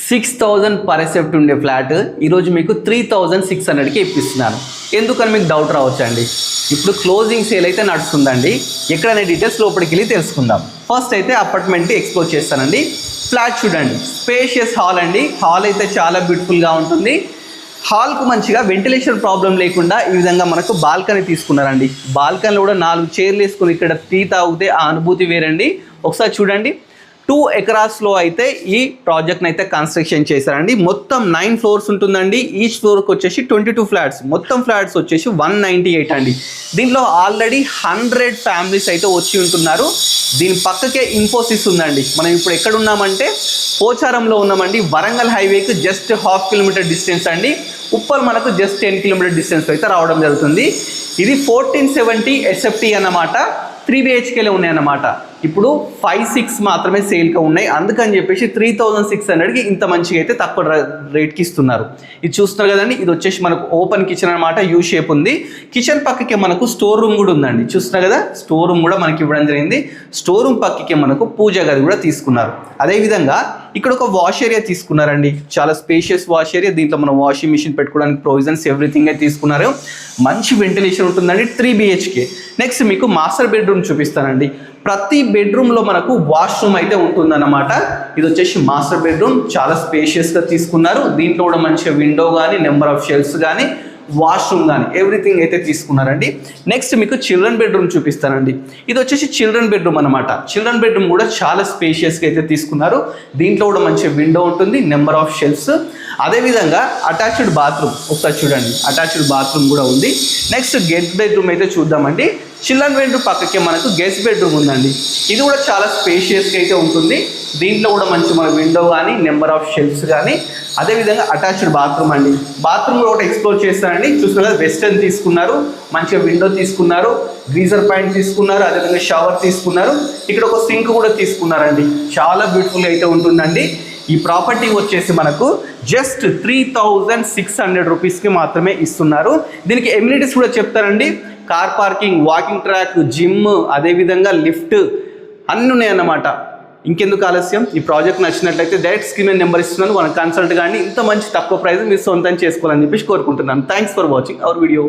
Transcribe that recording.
6,000 per ఎసెప్ట్ ఉండే flat ఈరోజు మీకు 3,600కి ఇప్పిస్తున్నాను. ఎందుకని మీకు డౌట్ రావచ్చండి. ఇప్పుడు క్లోజింగ్ సేల్ అయితే నడుస్తుందండి. ఎక్కడైనా డీటెయిల్స్ లోపలికి వెళ్ళి తెలుసుకుందాం. ఫస్ట్ అయితే అపార్ట్మెంట్ ఎక్స్ప్లోర్ చేస్తానండి. ఫ్లాట్ చూడండి, స్పేషియస్ హాల్ అండి. హాల్ అయితే చాలా బ్యూటిఫుల్గా ఉంటుంది. హాల్కు మంచిగా వెంటిలేషన్ ప్రాబ్లం లేకుండా ఈ విధంగా మనకు బాల్కనీ తీసుకున్నారండి. బాల్కనీలో కూడా 4 చైర్లు వేసుకుని ఇక్కడ టీ తాగితే ఆ అనుభూతి వేరండి. ఒకసారి చూడండి, 2 ఎకరాస్లో అయితే ఈ ప్రాజెక్ట్ని అయితే కన్స్ట్రక్షన్ చేశారండి. మొత్తం 9 ఫ్లోర్స్ ఉంటుందండి. ఈచ్ ఫ్లోర్కి వచ్చేసి 22 ఫ్లాట్స్. మొత్తం ఫ్లాట్స్ వచ్చేసి 198 అండి. దీంట్లో ఆల్రెడీ 100 ఫ్యామిలీస్ అయితే వచ్చి ఉంటున్నారు. దీని పక్కకే ఇన్ఫోసిస్ ఉందండి. మనం ఇప్పుడు ఎక్కడ ఉన్నామంటే పోచారంలో ఉన్నామండి. వరంగల్ హైవేకి జస్ట్ 1/2 కిలోమీటర్ డిస్టెన్స్ అండి. ఉప్పల్ మనకు జస్ట్ 10 కిలోమీటర్ డిస్టెన్స్ అయితే రావడం జరుగుతుంది. ఇది 1470 ఎస్ఎఫ్టీ అన్నమాట. 3 BHKలే ఉన్నాయన్నమాట. ఇప్పుడు 5-6 మాత్రమే సేల్గా ఉన్నాయి. అందుకని చెప్పేసి 3,600కి ఇంత మంచిగా అయితే తక్కువ రేట్కి ఇస్తున్నారు. ఇది చూస్తున్నారు కదండి, ఇది వచ్చేసి మనకు ఓపెన్ కిచెన్ అనమాట. యూ షేప్ ఉంది. కిచెన్ పక్కకే మనకు స్టోర్ రూమ్ కూడా ఉందండి. చూస్తున్నారు కదా, స్టోర్ రూమ్ కూడా మనకి ఇవ్వడం జరిగింది. స్టోర్ రూమ్ పక్కకే మనకు పూజ గది కూడా తీసుకున్నారు. అదేవిధంగా ఇక్కడ ఒక వాష్ ఏరియా తీసుకున్నారండి. చాలా స్పేషియస్ వాష్ ఏరియా. దీంట్లో మనం వాషింగ్ మిషన్ పెట్టుకోవడానికి ప్రొవిజన్స్ ఎవ్రీథింగ్ అయితే తీసుకున్నారు. మంచి వెంటిలేషన్ ఉంటుందండి. 3 BHK. నెక్స్ట్ మీకు మాస్టర్ బెడ్రూమ్ చూపిస్తానండి. ప్రతి బెడ్రూమ్లో మనకు వాష్రూమ్ అయితే ఉంటుందన్నమాట. ఇది వచ్చేసి మాస్టర్ బెడ్రూమ్. చాలా స్పేషియస్గా తీసుకున్నారు. దీంట్లో కూడా మంచిగా విండో కానీ, నెంబర్ ఆఫ్ షెల్ఫ్స్ కానీ, వాష్రూమ్ కానీ ఎవ్రీథింగ్ అయితే తీసుకున్నారండి. నెక్స్ట్ మీకు చిల్డ్రన్ బెడ్రూమ్ చూపిస్తానండి. ఇది వచ్చేసి చిల్డ్రన్ బెడ్రూమ్ అనమాట. చిల్డ్రన్ బెడ్రూమ్ కూడా చాలా స్పేషియస్గా అయితే తీసుకున్నారు. దీంట్లో కూడా మంచి విండో ఉంటుంది, నెంబర్ ఆఫ్ షెల్ఫ్స్. అదేవిధంగా అటాచ్డ్ బాత్రూమ్ ఒకసారి చూడండి, అటాచ్డ్ బాత్రూమ్ కూడా ఉంది. నెక్స్ట్ గెస్ట్ బెడ్రూమ్ అయితే చూద్దామండి. చిల్డ్రన్ బెడ్రూమ్ పక్కకే మనకు గెస్ట్ బెడ్రూమ్ ఉందండి. ఇది కూడా చాలా స్పేషియస్గా అయితే ఉంటుంది. దీంట్లో కూడా మంచి మన విండో కానీ, నెంబర్ ఆఫ్ షెల్ఫ్స్ కానీ, అదేవిధంగా అటాచ్డ్ బాత్రూమ్ అండి. బాత్రూమ్ కూడా ఒకటి ఎక్స్ప్లోర్ చేస్తారండి. చూస్తున్నారు కదా, వెస్టర్న్ తీసుకున్నారు, మంచిగా విండో తీసుకున్నారు, గ్రీజర్ పాయింట్ తీసుకున్నారు, అదేవిధంగా షవర్ తీసుకున్నారు. ఇక్కడ ఒక సింక్ కూడా తీసుకున్నారండి. చాలా బ్యూటిఫుల్గా అయితే ఉంటుందండి. ఈ ప్రాపర్టీ వచ్చేసి మనకు జస్ట్ 3,600 రూపీస్కి మాత్రమే ఇస్తున్నారు. దీనికి ఎమ్యూనిటీస్ కూడా చెప్తారండి. Car parking, walking track, gym, అదేవిధంగా లిఫ్ట్ అన్నీ ఉన్నాయన్నమాట. ఇంకెందుకు ఆలస్యం, ఈ ప్రాజెక్ట్ నచ్చినట్లయితే డైరెక్ట్ స్క్రీన్ మీద నెంబర్ ఇస్తున్నాను, మన కన్సల్ట్ కానీ ఇంత మంచి తక్కువ ప్రైస్ మీరు సొంతం చేసుకోవాలని చెప్పేసి కోరుకుంటున్నాను. Thanks for watching our video.